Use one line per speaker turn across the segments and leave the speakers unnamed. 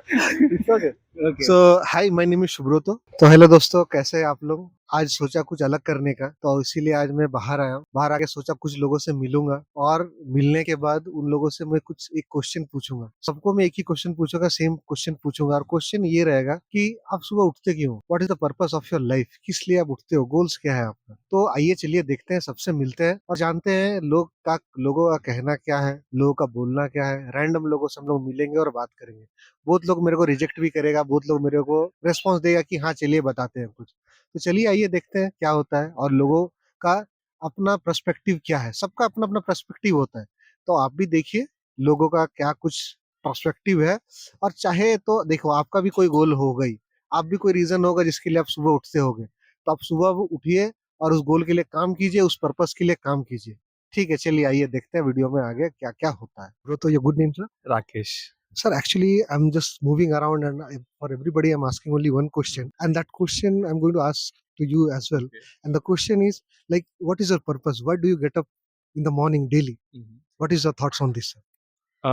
It's okay.
Okay.
So, hi, my name is Shubroto. तो hello दोस्तों, कैसे हैं आप लोग? आज सोचा कुछ अलग करने का, तो इसीलिए आज मैं बाहर आया हूँ। बाहर आके सोचा कुछ लोगों से मिलूंगा और मिलने के बाद उन लोगों से मैं कुछ एक क्वेश्चन पूछूंगा। सबको मैं एक ही क्वेश्चन पूछूंगा, सेम क्वेश्चन पूछूंगा और क्वेश्चन ये रहेगा कि आप सुबह उठते क्यों हो? What is the purpose of your life? किस लिए आप उठते हो? गोल्स क्या है आपका? तो आइए चलिए देखते हैं, सबसे मिलते हैं और जानते हैं लोगों का कहना क्या है, लोगों का बोलना क्या है। रैंडम लोगों से हम लोग मिलेंगे और बात करेंगे। बहुत लोग मेरे को रिजेक्ट भी करेगा, बहुत लोग मेरे को रिस्पॉन्स देगा कि हाँ चलिए बताते हैं कुछ। तो चलिए आइए देखते हैं क्या होता है और लोगों का अपना पर्सपेक्टिव क्या है। सबका अपना अपना पर्सपेक्टिव होता है, तो आप भी देखिए लोगों का क्या कुछ पर्सपेक्टिव है। और चाहे तो देखो, आपका भी कोई गोल होगा ही, आप भी कोई रीजन होगा जिसके लिए आप सुबह उठते होगे, तो आप सुबह वो उठिए और उस गोल के लिए काम कीजिए, उस पर्पस के लिए काम कीजिए। ठीक है, चलिए आइए देखते हैं वीडियो में आगे क्या क्या होता है। ब्रो, तो ये good name sir?
Rakesh.
Sir, actually, I'm just moving around, and for everybody, I'm asking only one question, and that question I'm going to ask to you as well.
Okay.
And the question is like, what is your purpose? Why do you get up in the morning daily? What is your thoughts on this, sir?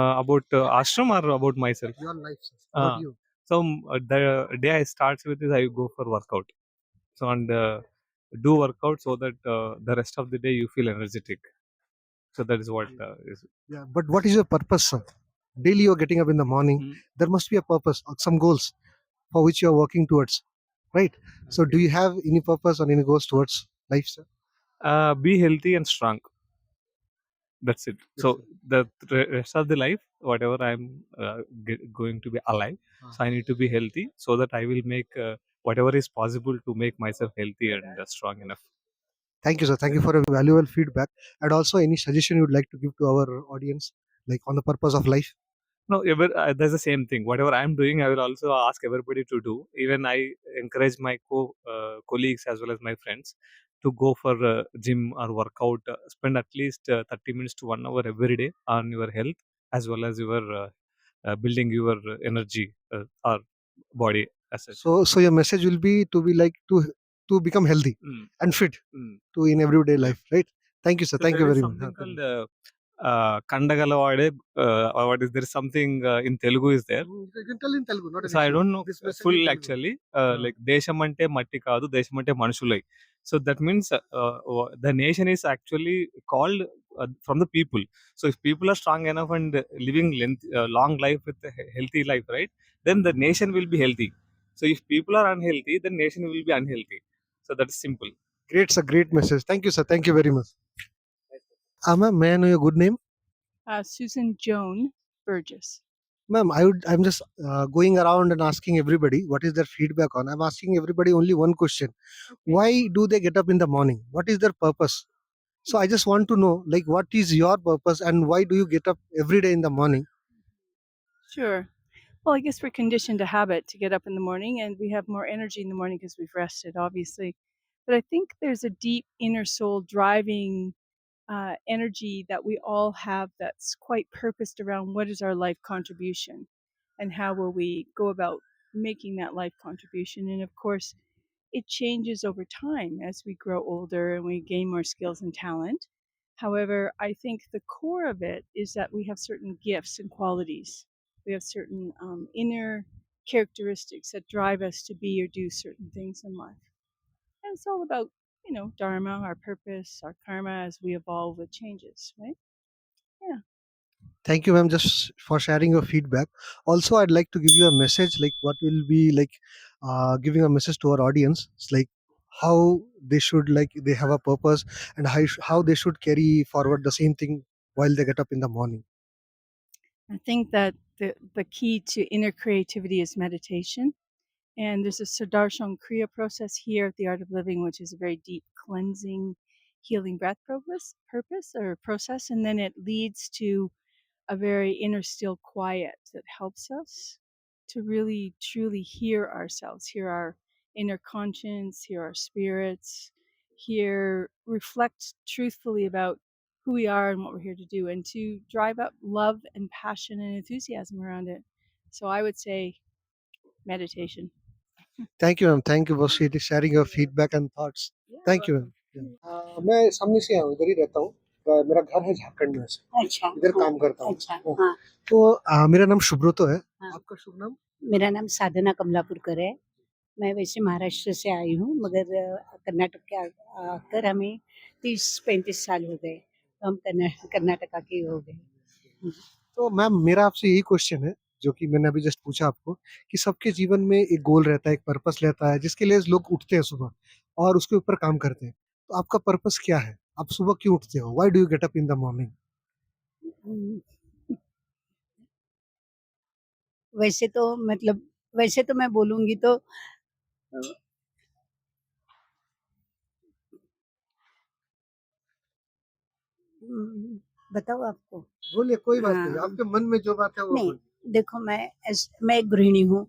About ashram or about myself?
Your life, sir. About
Uh,
you.
so the day I starts with is I go for workout. So and do workout so that the rest of the day you feel energetic. So that is what is.
Yeah, but what is your purpose, sir? Daily you're getting up in the morning.
Mm.
There must be a purpose or some goals for which you're working towards, right? So, do
Okay.
you have any purpose or any goals towards life, sir?
Be healthy and strong. That's it.
That's
So the rest of the life, whatever I'm going to be alive, so I need to be healthy so that I will make whatever is possible to make myself healthy and strong enough.
Thank you, sir. Thank you for a valuable feedback. And also, any suggestion you'd like to give to our audience, like on the purpose of life?
No, that's the same thing. Whatever I'm doing, I will also ask everybody to do. Even I encourage my colleagues as well as my friends to go for gym or workout. Spend at least 30 minutes to 1 hour every day on your health as well as your building your energy or body as such.
So your message will be to be like to become healthy
Mm.
and fit
Mm.
to in everyday
Yeah.
life, right? Thank you, sir.
So
Thank
there
you
is
very much.
something
Thank
called
you.
Kandagalawade. What is there is something in Telugu is there.
You can tell in Telugu, not an
So I
issue.
don't know
This message
full
in Telugu.
actually. Like Desham ante matti kaadu, Desham ante manusulai. So that means the nation is actually called from the people. So if people are strong enough and living long life with a healthy life, right? Then the nation will be healthy. So if people are unhealthy, then nation will be unhealthy. So that's simple.
Great, sir. Great message. Thank you, sir. Thank you very much. Ma'am, may I know your good name?
Susan Joan Burgess.
Ma'am, I'm just going around and asking everybody what is their feedback on. I'm asking everybody only one question. Why do they get up in the morning? What is their purpose? So I just want to know, like, what is your purpose and why do you get up every day in the morning?
Sure. Well, I guess we're conditioned to habit to get up in the morning, and we have more energy in the morning because we've rested, obviously. But I think there's a deep inner soul driving energy that we all have that's quite purposed around what is our life contribution and how will we go about making that life contribution. And of course, it changes over time as we grow older and we gain more skills and talent. However, I think the core of it is that we have certain gifts and qualities. We have certain inner characteristics that drive us to be or do certain things in life. And it's all about, Dharma, our purpose, our karma as we evolve with changes, right? Yeah.
Thank you, ma'am, just for sharing your feedback. Also, I'd like to give you a message, like what will be like giving a message to our audience. It's like how they should, like, they have a purpose and how they should carry forward the same thing while they get up in the morning.
I think that the key to inner creativity is meditation. And there's a Sudarshan Kriya process here at the Art of Living, which is a very deep cleansing, healing breath process. And then it leads to a very inner still quiet that helps us to really truly hear ourselves, hear our inner conscience, hear our spirits, hear, reflect truthfully about who we are and what we're here to do, and to drive up love and passion and enthusiasm around it. So I would say meditation.
Thank you, ma'am. Thank you for sharing your feedback and thoughts.
Yeah,
Thank you,
welcome.
ma'am. मैं सामने से आया हूँ, इधर ही रहता हूँ। मेरा घर है झारखंड में से,
अच्छा
इधर
हाँ
काम करता हूँ।
अच्छा
हाँ,
हाँ
तो मेरा नाम सुब्रतो है।
हाँ
आपका शुभ नाम?
मेरा नाम साधना कमलापुरकर है। मैं वैसे महाराष्ट्र से आई हूँ मगर कर्नाटक के आकर हमें 30-35 साल हो गए, तो हम कर्नाटका के ही हो गए।
तो मैम मेरा आपसे यही क्वेश्चन है, जो कि मैंने अभी जस्ट पूछा आपको, कि सबके जीवन में एक गोल रहता है, एक पर्पस रहता है, जिसके लिए लोग उठते हैं सुबह और उसके ऊपर काम करते हैं। तो आपका पर्पस क्या है? आप सुबह क्यों उठते हो? Why do you get up in the morning?
Hmm, वैसे तो मतलब वैसे तो मैं बोलूँगी तो अ, बताओ आपको?
बोलिए, कोई बात नहीं।
हाँ,
आपके मन में जो बात है वो
नहीं
बोलिए।
देखो मैं एक गृहिणी हूँ,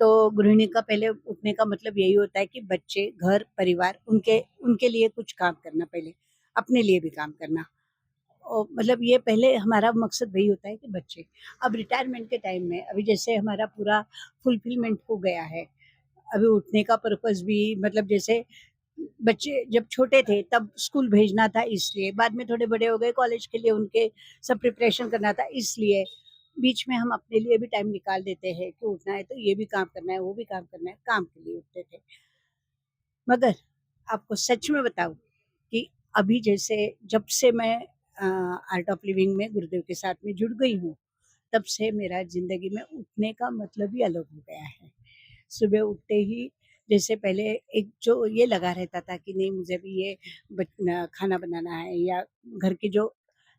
तो गृहिणी का पहले उठने का मतलब यही होता है कि बच्चे, घर, परिवार उनके उनके लिए कुछ काम करना पहले, अपने लिए भी काम करना। और मतलब ये पहले हमारा मकसद वही होता है कि बच्चे, अब रिटायरमेंट के टाइम में अभी जैसे हमारा पूरा फुलफिलमेंट हो गया है, अभी उठने का पर्पस भी मतलब जैसे बच्चे जब छोटे थे तब स्कूल भेजना था इसलिए, बाद में थोड़े बड़े हो गए कॉलेज के लिए उनके सब प्रिपरेशन करना था इसलिए, बीच में हम अपने लिए भी टाइम निकाल देते हैं कि उठना है तो ये भी काम करना है, वो भी काम करना है, काम के लिए उठते थे। मगर आपको सच में बताऊँ कि अभी जैसे जब से मैं आर्ट ऑफ लिविंग में गुरुदेव के साथ में जुड़ गई हूँ, तब से मेरा ज़िंदगी में उठने का मतलब ही अलग हो गया है। सुबह उठते ही जैसे पहले एक जो ये लगा रहता था कि नहीं मुझे भी ये खाना बनाना है या घर के जो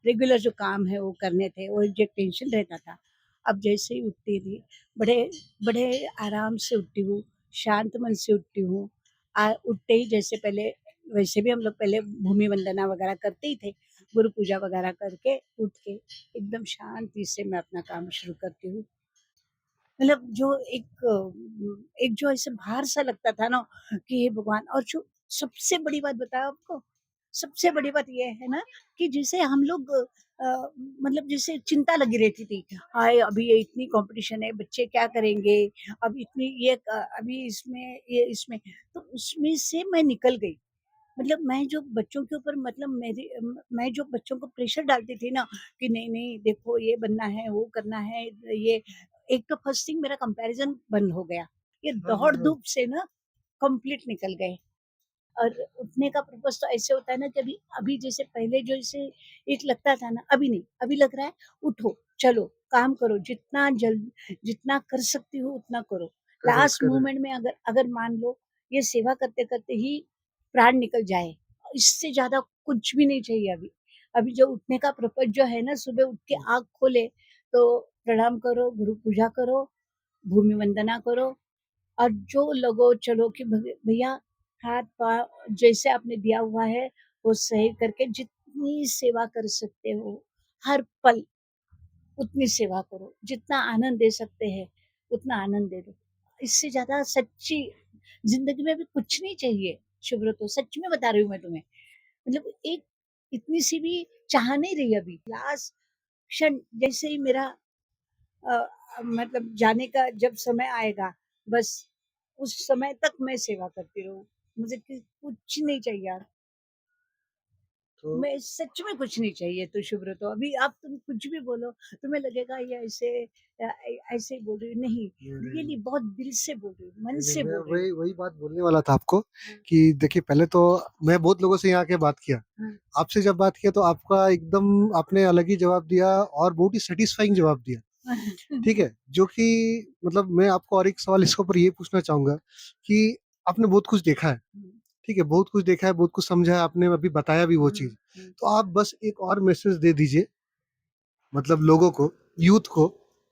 रेगुलर जो काम है वो करने थे, वो जो टेंशन रहता था, अब जैसे ही उठती थी बड़े बड़े आराम से उठती हूँ, शांत मन से उठती हूँ। उठते ही जैसे पहले वैसे भी हम लोग पहले भूमि वंदना वगैरह करते ही थे, गुरु पूजा वगैरह करके उठ के एकदम शांति से मैं अपना काम शुरू करती हूँ। मतलब जो एक जो ऐसे भार सा लगता था ना कि हे भगवान, और जो सबसे बड़ी बात बताऊँ आपको, सबसे बड़ी बात ये है ना कि जैसे हम लोग मतलब जैसे चिंता लगी रहती थी, हाय अभी ये इतनी कंपटीशन है, बच्चे क्या करेंगे, अब इतनी अभी इसमें तो उसमें से मैं निकल गई। मतलब मैं जो बच्चों के ऊपर मतलब मैं जो बच्चों को प्रेशर डालती थी ना कि नहीं नहीं देखो ये बनना है, वो करना है, ये एक तो फर्स्ट थिंग मेरा कंपैरिजन बंद हो गया, ये
हाँ, हाँ,
दौड़
हाँ।
धूप से ना कंप्लीट निकल गए। और उठने का पर्पस तो ऐसे होता है ना कि अभी अभी जैसे पहले जो इसे एक लगता था ना, अभी नहीं, अभी लग रहा है उठो, चलो, काम करो, जितना कर सकती हो उतना करो।
Correct,
last
correct.
मोमेंट में अगर अगर मान लो ये सेवा करते-करते ही प्राण निकल जाए, इससे ज़्यादा कुछ भी नहीं चाहिए अभी। अभी जो उठने का पर्पस जो है ना, सुबह उठ के आँख खोले तो प्रणाम करो, गुरु पूजा करो, भूमि वंदना करो, और जो लगो चलो कि भैया हाथ-पाँव जैसे आपने दिया हुआ है, वो सही करके जितनी सेवा कर सकते हो, हर पल उतनी सेवा करो, जितना आनंद दे सकते हैं, उतना आनंद दे दो। इससे ज़्यादा सच्ची ज़िंदगी में भी कुछ नहीं चाहिए, शुभ्रतो सच में बता रही हूँ मैं तुम्हें। मतलब एक इतनी-सी भी चाह नहीं रही अभी, लास्ट क्षण जैसे ही मेरा अ मतलब जाने का जब समय आएगा, बस उस समय तक मैं सेवा करती रहूँ। मुझे कुछ नहीं चाहिए यार।
तो
मैं सच में कुछ नहीं चाहिए तो शुभ्रतो, अभी आप तुम कुछ भी बोलो, तुम्हें लगेगा ये ऐसे ही बोल रही हूँ, नहीं,
नहीं, नहीं,
रियली
नहीं।
बहुत दिल से बोल रही हूँ, मन
नहीं, नहीं,
से
मैं
बोल रही हूँ।
वही वही बात बोलने वाला था आपको,
हाँ,
कि देखिए पहले तो मैं बहुत लोगों से यहाँ आके बात किया।
हाँ,
आपसे जब बात किया तो आपका एकदम आपने अलग ही जवाब दिया और बहुत ही सैटिस्फाइंग जवाब दिया। ठीक है? जो कि मतलब मैं आपको और एक सवाल इसके ऊपर ये पूछना चाहूँगा कि आपने बहुत कुछ देखा है,
हुँ,
ठीक है? बहुत कुछ देखा है, बहुत कुछ समझा है, आपने अभी बताया भी वो
हुँ,
चीज़।
हुँ।
तो आप बस एक और मैसेज दे दीजिए, मतलब लोगों को, यूथ को,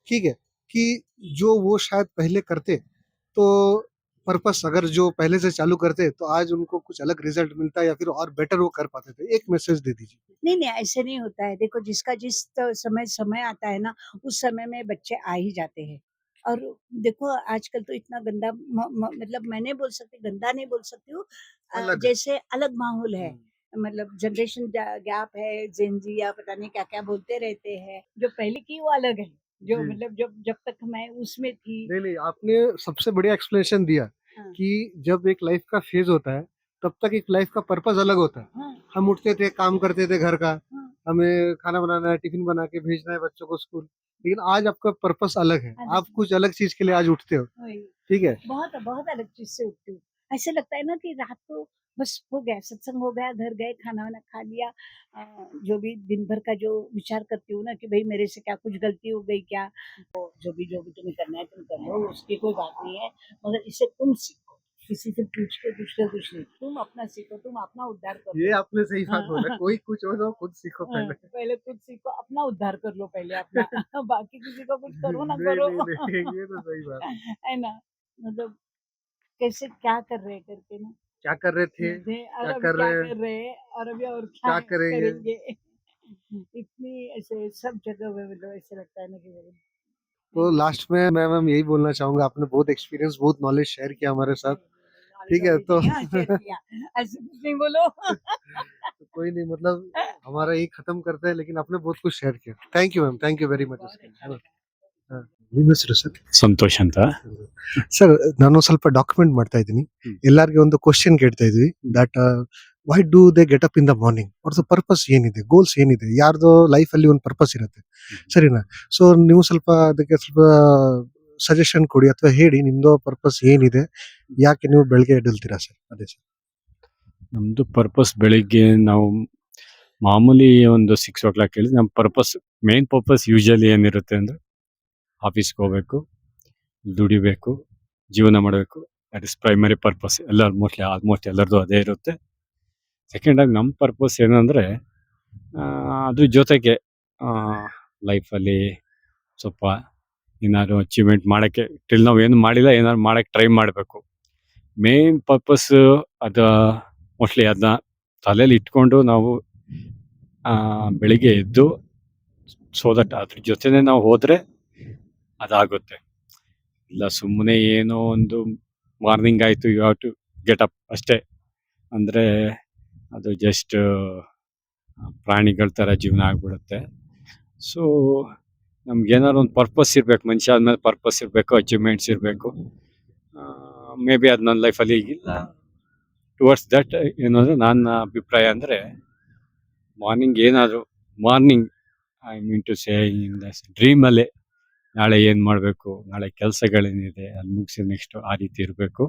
ठीक है? कि जो वो शायद पहले करते, तो पर्पस अगर जो पहले से चालू करते, तो आज उनको कुछ अलग रिज़ल्ट मिलता या फिर और बेटर वो कर पाते थे। एक मैसेज दे दीजिए।
नहीं, नहीं, ऐसे नहीं होता है। देखो जिसका जिस समय समय आता है ना, उस समय में बच्चे आ ही जाते हैं। और देखो आजकल तो इतना गंदा मतलब मैं नहीं बोल सकती, गंदा नहीं बोल सकती हूँ,
अलग है।
जैसे अलग माहौल है।
हुँ।
मतलब जनरेशन गैप है, जेन ज़ी या पता नहीं क्या-क्या बोलते रहते हैं। जो पहले की वो अलग है। जो
जी।
मतलब जब जब तक मैं उसमें थी।
नहीं, नहीं, आपने सबसे बढ़िया एक्सप्लेनेशन दिया
हाँ,
कि जब एक लाइफ का फेज़ होता है, तब तक एक लाइफ का पर्पस अलग होता है।
हाँ,
हम उठते थे, काम करते थे घर का,
हाँ,
हमें खाना बनाना है, टिफिन बना के भेजना है बच्चों को स्कूल। लेकिन आज आपका पर्पस अलग है,
अलग
आप
है।
कुछ अलग चीज के लिए आज उठते हो,
वही।
ठीक है?
बहुत बहुत अलग चीज से उठती हूँ। ऐसे लगता है ना कि रात को बस हो गया, सत्संग हो गया, घर गए, खाना वाना खा लिया। जो भी दिन भर का जो विचार करती हूँ ना कि भाई मेरे से क्या कुछ गलती हो गई क्या, तो जो भी तुम्हें करना है तुम कर लो, उसकी कोई बात नहीं है, मगर इसे तुम सीखो, किसी से पूछ के दूसरे कुछ नहीं, तुम अपना सीखो, तुम अपना उद्धार कर
ये
लो।
आपने सही बात बोला,
हाँ,
कोई कुछ हो जाओ खुद सीखो
हाँ,
पहले।
पहले खुद सीखो, अपना उद्धार कर लो पहले अपना। बाकी किसी का कुछ करो ना
नहीं
करो।
नहीं नहीं, ये तो सही बात है।
है ना, मतलब कैसे क्या कर रहे हैं करके ना,
क्या कर रहे थे,
थे और
क्या
अभी
कर
क्या
रहे हैं,
कर रहे हैं और अभी और क्या
क्या करेंगे।
करेंगे। इतनी ऐसे सब जगह में मतलब ऐसे लगता है ना कि
तो लास्ट में मैं मैम यही बोलना चाहूंगा, आपने बहुत एक्सपीरियंस, बहुत नॉलेज शेयर किया हमारे साथ, ठीक है? तो
शेयर किया, ऐसे कुछ नहीं बोलो।
कोई नहीं, मतलब हमारा यही खत्म करते हैं, लेकिन आपने बहुत कुछ शेयर किया। Thank you ma'am, thank you very much
बहुत
उसके लिए,
अच्छा
है ना?
लगा।
हाँ, ನಿಮ್ಮ ಹೆಸರು ಸರ್?
ಸಂತೋಷ್ ಅಂತ.
ಸರ್, ನಾನು ಸ್ವಲ್ಪ ಡಾಕ್ಯುಮೆಂಟ್ ಮಾಡ್ತಾ ಇದ್ದೀನಿ. ಎಲ್ಲರಿಗೆ ಒಂದು ಕ್ವಶನ್ ಕೇಳ್ತಾ ಇದ್ವಿ, that why do they get up in the morning, ಅವ್ರದ್ದು ಪರ್ಪಸ್ ಏನಿದೆ, ಗೋಲ್ಸ್ ಏನಿದೆ, ಯಾರ್ದೋ ಲೈಫ್ ಅಲ್ಲಿ ಒಂದು ಪರ್ಪಸ್ ಇರುತ್ತೆ, ಸರಿನಾ? ಸೊ ನೀವು ಸ್ವಲ್ಪ ಅದಕ್ಕೆ ಸ್ವಲ್ಪ ಸಜೆಷನ್ ಕೊಡಿ, ಅಥವಾ ಹೇಳಿ ನಿಮ್ದು ಪರ್ಪಸ್ ಏನಿದೆ, ಯಾಕೆ ನೀವು ಬೆಳಗ್ಗೆ ಎದ್ದೇಳ್ತೀರಾ ಸರ್? ಅದೇ ಸರ್.
ನಮ್ದು ಪರ್ಪಸ್ ಬೆಳಿಗ್ಗೆ ನಾವು ಮಾಮೂಲಿ ಒಂದು 6 o'clock ಹೇಳಿ ನಮ್ಮ ಪರ್ಪಸ್, ಮೇನ್ ಪರ್ಪಸ್ ಯೂಶಲಿ ಏನಿರುತ್ತೆ ಅಂದ್ರೆ ಆಫೀಸ್ಗೆ ಹೋಗ್ಬೇಕು, ದುಡಿಬೇಕು, ಜೀವನ ಮಾಡಬೇಕು. That is primary purpose. ಎಲ್ಲರೂ ಆಲ್ಮೋಸ್ಟ್ ಎಲ್ಲರದು ಅದೇ ಇರುತ್ತೆ. ಸೆಕೆಂಡ್ ಆಗಿ ನಮ್ಮ ಪರ್ಪಸ್ ಏನಂದ್ರೆ ಅದ್ರ ಜೊತೆಗೆ ಲೈಫಲ್ಲಿ ಸ್ವಲ್ಪ ಏನಾದ್ರು ಅಚೀವ್ಮೆಂಟ್ ಮಾಡೋಕ್ಕೆ, ಟಿಲ್ ನಾವು ಏನು ಮಾಡಿಲ್ಲ, ಏನಾದ್ರು ಮಾಡೋಕ್ಕೆ ಟ್ರೈ ಮಾಡಬೇಕು. ಮೇನ್ ಪರ್ಪಸ್ ಅದು ಮೋಸ್ಟ್ಲಿ ಅದನ್ನ ತಲೆಯಲ್ಲಿ ಇಟ್ಕೊಂಡು ನಾವು ಬೆಳಿಗ್ಗೆ ಎದ್ದು ಸೊ ದಟ್ ಅದ್ರ ಜೊತೆನೆ ನಾವು ಹೋದ್ರೆ ಅದಾಗುತ್ತೆ. ಇಲ್ಲ ಸುಮ್ಮನೆ ಏನೋ ಒಂದು ಮಾರ್ನಿಂಗ್ ಆಯಿತು you have to get up ಅಷ್ಟೇ ಅಂದರೆ ಅದು ಜಸ್ಟ್ ಪ್ರಾಣಿಗಳ ಥರ ಜೀವನ ಆಗ್ಬಿಡುತ್ತೆ. ಸೊ ನಮ್ಗೇನಾದ್ರು ಒಂದು ಪರ್ಪಸ್ ಇರಬೇಕು, ಮನುಷ್ಯ ಆದಮೇಲೆ ಪರ್ಪಸ್ ಇರಬೇಕು, ಅಚೀವ್ಮೆಂಟ್ಸ್ ಇರಬೇಕು. ಮೇ ಬಿ ಅದು ನನ್ನ ಲೈಫಲ್ಲಿ ಇಲ್ಲ. ಟುವರ್ಡ್ಸ್ ದಟ್ ಏನಂದ್ರೆ ನನ್ನ ಅಭಿಪ್ರಾಯ ಅಂದರೆ morning I mean to say in the ಡ್ರೀಮಲ್ಲೇ ನಾಳೆ ಏನು ಮಾಡಬೇಕು, ನಾಳೆ ಕೆಲಸಗಳೇನಿದೆ ಅಲ್ಲಿ ಮುಗಿಸಿ ನೆಕ್ಸ್ಟು ಆ ರೀತಿ ಇರಬೇಕು.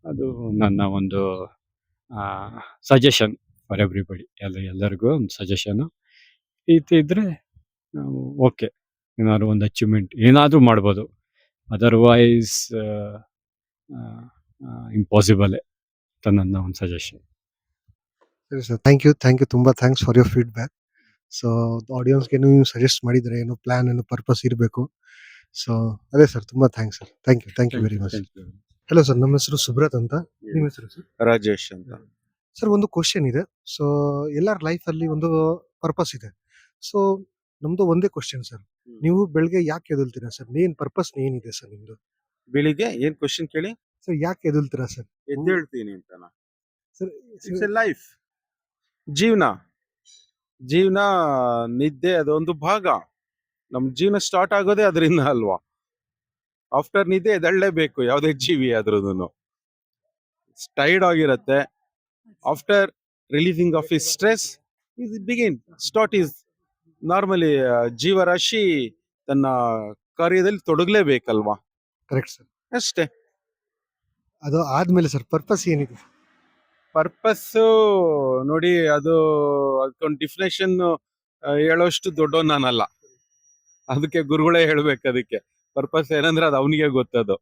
ಅದು ನನ್ನ ಒಂದು ಸಜೆಷನ್ ಫಾರ್ ಎವ್ರಿಬಡಿ. ಎಲ್ಲರಿಗೂ ಒಂದು ಸಜೆಷನು. ಈ ರೀತಿ ಇದ್ದರೆ ನಾವು ಓಕೆ, ಏನಾದ್ರು ಒಂದು ಅಚೀವ್ಮೆಂಟ್ ಏನಾದರೂ ಮಾಡ್ಬೋದು. ಅದರ್ವೈಸ್ ಇಂಪಾಸಿಬಲ್ ಅಂತ ನನ್ನ ಒಂದು ಸಜೆಷನ್.
ಸರಿ ಸರ್, ಥ್ಯಾಂಕ್ ಯು, ತುಂಬಾ thanks for your feedback. So ಆಡಿಯನ್ಸ್ಗೆ ನೀವು ಸಜೆಸ್ಟ್ ಮಾಡಿದ್ರೆ ಏನೋ ಪ್ಲಾನ್, ಏನೋ ಪರ್ಪಸ್ ಇರಬೇಕು. ಸೊ ಅದೇ ಸರ್, ತುಂಬಾ thanks sir, thank you very much. Hello sir, ನಮ್ಮ ಹೆಸರು ಸುಬ್ರತ್ ಅಂತ, ನಿಮ್ಮ ಹೆಸರು ಸರ್?
ರಾಜೇಶ್ ಅಂತ.
ಸರ್, ಒಂದು ಕ್ವಶನ್ ಇದೆ. ಸೊ ಎಲ್ಲರ ಲೈಫ್ ಅಲ್ಲಿ ಒಂದು ಪರ್ಪಸ್ ಇದೆ. ಸೊ ನಮ್ದು ಒಂದೇ ಕ್ವಶನ್ ಸರ್, ನೀವು ಬೆಳಗ್ಗೆ ಯಾಕೆ ಎದ್ದೇಳ್ತೀರಾ ಸರ್? ಏನ್ ಪರ್ಪಸ್ ಏನಿದೆ ಸರ್ ನಿಮ್ದು?
ಬೆಳಿಗ್ಗೆ ಏನ್ ಕ್ವಶನ್ ಕೇಳಿ?
ಸರ್, ಯಾಕೆ ಎದ್ದೇಳ್ತೀರಾ ಸರ್?
ಎದ್ದೇಳ್ತೀನಿ ಅಂತನಾ?
Sir,
it's A life. ಜೀವನ ನಿದ್ದೆ ಅದೊಂದು ಭಾಗ. ನಮ್ ಜೀವನ ಸ್ಟಾರ್ಟ್ ಆಗೋದೇ ಅದರಿಂದ ಅಲ್ವಾ? ಆಫ್ಟರ್ ನಿದ್ದೆ ಎದ್ದೇಳಲೇಬೇಕು, ಯಾವುದೇ ಜೀವಿ ಆದ್ರೂನು. ಟೈರ್ಡ್ ಆಗಿರತ್ತೆ. After relieving of is stress is start is normally. ಜೀವರಾಶಿ ತನ್ನ ಕಾರ್ಯದಲ್ಲಿ ತೊಡಗಲೇಬೇಕಲ್ವಾ?
Correct sir.
ಅಷ್ಟೇ.
ಅದು ಆದ್ಮೇಲೆ ಸರ್, ಪರ್ಪಸ್ ಏನಿದೆ?
ಪರ್ಪಸ್ ನೋಡಿ, ಅದು ಅದಕ್ಕೊಂದು ಡಿಫಿನೇಷನ್ ಹೇಳೋಷ್ಟು ದೊಡ್ಡವ್ ನಾನಲ್ಲ. ಅದಕ್ಕೆ ಗುರುಗಳೇ ಹೇಳ್ಬೇಕು. ಅದಕ್ಕೆ ಪರ್ಪಸ್ ಏನಂದ್ರೆ ಅದು ಅವನಿಗೆ ಗೊತ್ತದು.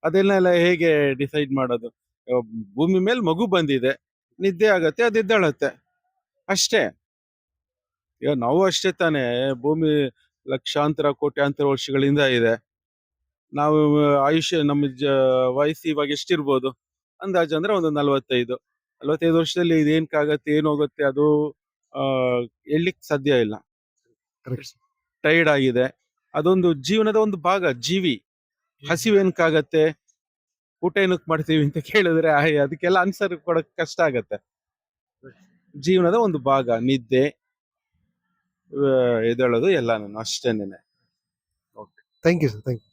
ಅದನ್ನೆಲ್ಲ ಹೇಗೆ ಡಿಸೈಡ್ ಮಾಡೋದು? ಭೂಮಿ ಮೇಲೆ ಮಗು ಬಂದಿದೆ, ನಿದ್ದೆ ಆಗತ್ತೆ, ಅದು ಎದ್ದೇಳತ್ತೆ, ಅಷ್ಟೇ. ಈಗ ನಾವು ಅಷ್ಟೇ ತಾನೇ. ಭೂಮಿ ಲಕ್ಷಾಂತರ ಕೋಟ್ಯಾಂತರ ವರ್ಷಗಳಿಂದ ಇದೆ. ನಾವು ಆಯುಷ್ಯ ನಮ್ಮ ವಯಸ್ಸು ಇವಾಗ ಎಷ್ಟಿರ್ಬೋದು ಅಂದಾಜು ಅಂದ್ರೆ ಒಂದು 45 ವರ್ಷದಲ್ಲಿ ಇದೇನ್ಕಾಗತ್ತೆ, ಏನು ಹೋಗುತ್ತೆ, ಅದು ಹೇಳಲಿಕ್ಕೆ ಸಾಧ್ಯ ಇಲ್ಲ.
ಕರೆಕ್ಟ್.
ಟೈರ್ಡ್ ಆಗಿದೆ, ಅದೊಂದು ಜೀವನದ ಒಂದು ಭಾಗ. ಜೀವಿ ಹಸಿವೇನಕ್ಕಾಗತ್ತೆ, ಊಟ ಏನಕ್ಕೆ ಮಾಡ್ತೀವಿ ಅಂತ ಕೇಳಿದ್ರೆ ಅದಕ್ಕೆಲ್ಲ ಆನ್ಸರ್ ಕೊಡಕ್ ಕಷ್ಟ ಆಗತ್ತೆ. ಜೀವನದ ಒಂದು ಭಾಗ ನಿದ್ದೆ, ಎದ್ದೇಳೋದು ಎಲ್ಲ ಅಷ್ಟೇನೆ.
Thank you sir, thank you.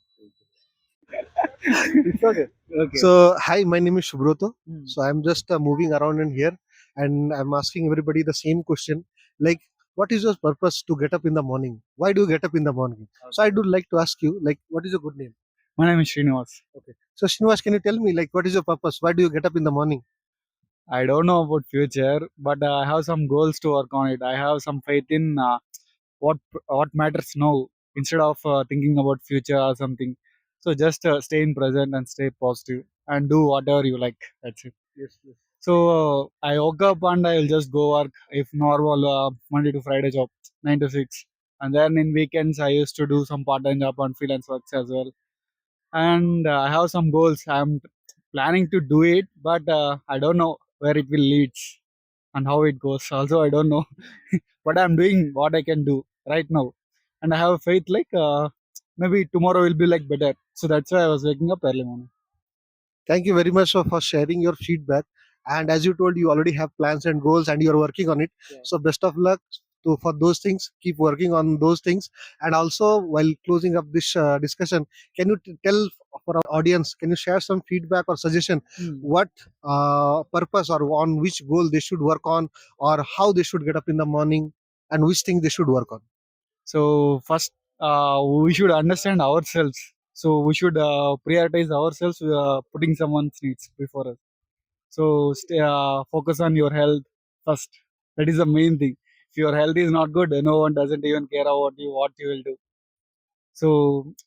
It's okay.
Okay.
So, hi, my name is Shubroto.
Hmm.
So, I'm just moving around in here and I'm asking everybody the same question. Like, what is your purpose to get up in the morning? Why do you get up in the morning? So, I would like to ask you, like, what is your good name?
My name is Srinivas.
Okay. So, Srinivas, can you tell me, like, what is your purpose? Why do you get up in the morning?
I don't know about future, but I have some goals to work on it. I have some faith in what what matters now instead of thinking about future or something. So just stay in present and stay positive and do whatever you like. That's it.
Yes, yes.
So I woke up and I'll just go work if normal Monday to Friday job, 9 to 6. And then in weekends I used to do some part-time job on freelance works as well. And I have some goals. I'm planning to do it, but I don't know where it will lead and how it goes. Also, I don't know, but I'm doing what I can do right now, and I have faith like maybe tomorrow will be like better. So that's why I was waking up early morning.
Thank you very much for sharing your feedback. And as you told, you already have plans and goals and you're working on it.
Yeah.
So, best of luck for those things. Keep working on those things. And also, while closing up this discussion, can you tell for our audience, can you share some feedback or suggestion what purpose or on which goal they should work on, or how they should get up in the morning, and which thing they should work on?
So first, we should understand ourselves. So we should prioritize ourselves, putting someone's needs before us. So focus on your health first. That is the main thing. If your health is not good, no one doesn't even care about you what you will do. So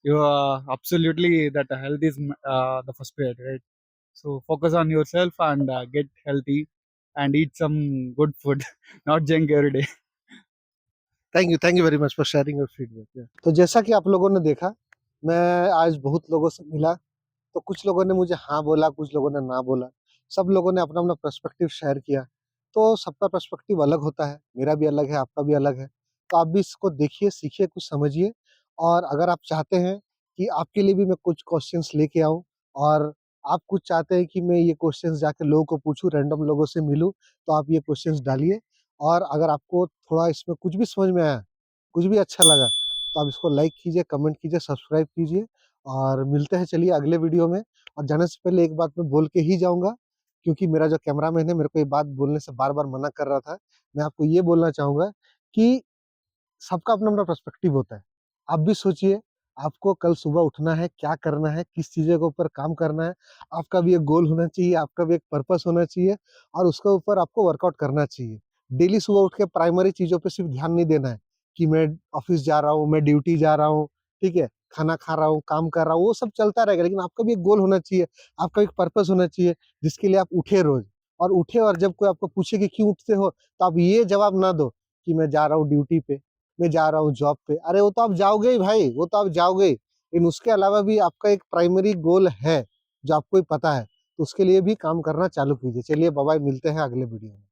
you are absolutely that health is the first priority, right? So focus on yourself and get healthy and eat some good food, not junk every day.
Thank you very much for sharing your feedback. तो जैसा कि आप लोगों ने देखा, मैं आज बहुत लोगों से मिला, तो कुछ लोगों ने मुझे हाँ बोला, कुछ लोगों ने ना बोला। सब लोगों ने अपना-अपना पर्सपेक्टिव शेयर किया। तो सबका पर्सपेक्टिव अलग होता है, मेरा भी अलग है, आपका भी अलग है। तो आप भी इसको देखिए, सीखिए, कुछ समझिए और अगर आप चाहते हैं कि आपके लिए भी मैं कुछ क्वेश्चन्स लेके आऊँ और आप कुछ चाहते हैं कि मैं ये क्वेश्चन्स जाके लोगों को पूछूँ, रैंडम लोगों से मिलूँ, तो आप ये क्वेश्चन्स डालिए और अगर आपको थोड़ा इसमें कुछ भी समझ में आया, कुछ भी अच्छा लगा, तो आप इसको लाइक कीजिए, कमेंट कीजिए, सब्सक्राइब कीजिए और मिलते हैं चलिए अगले वीडियो में। और जाने से पहले एक बात मैं बोल के ही जाऊँगा, क्योंकि मेरा जो कैमरामैन है, मेरे को ये बात बोलने से बार-बार मना कर रहा था। मैं आपको ये बोलना चाहूँगा कि सबका अपना-अपना पर्सपेक्टिव होता है। आप भी सोचिए, आपको कल सुबह उठना है, क्या करना है, किस चीज़ों के ऊपर काम करना है। आपका भी एक गोल होना चाहिए, आपका भी एक पर्पस होना चाहिए और उसके ऊपर आपको वर्कआउट करना चाहिए। डेली सुबह उठ के प्राइमरी चीज़ों पे सिर्फ ध्यान नहीं देना है कि मैं ऑफ़िस जा रहा हूँ, मैं ड्यूटी जा रहा हूँ, ठीक है? खाना खा रहा हूँ, काम कर रहा हूँ, वो सब चलता रहेगा, लेकिन आपका भी एक गोल होना चाहिए, आपका एक पर्पस होना चाहिए, जिसके लिए आप उठे रोज़ और उठे और जब कोई आपको पूछे कि क्यों उठते हो, तो आप ये जवाब ना दो कि मैं जा रहा हूँ ड्यूटी पे, मैं जा रहा हूँ जॉब पे। अरे वो तो आप जाओगे ही भाई, वो तो आप जाओगे ही। लेकिन उसके अलावा भी आपका एक प्राइमरी गोल है, जो आपको ही पता है, तो उसके लिए भी काम करना चालू कीजिए। चलिए बाय-बाय, मिलते हैं अगले वीडियो में।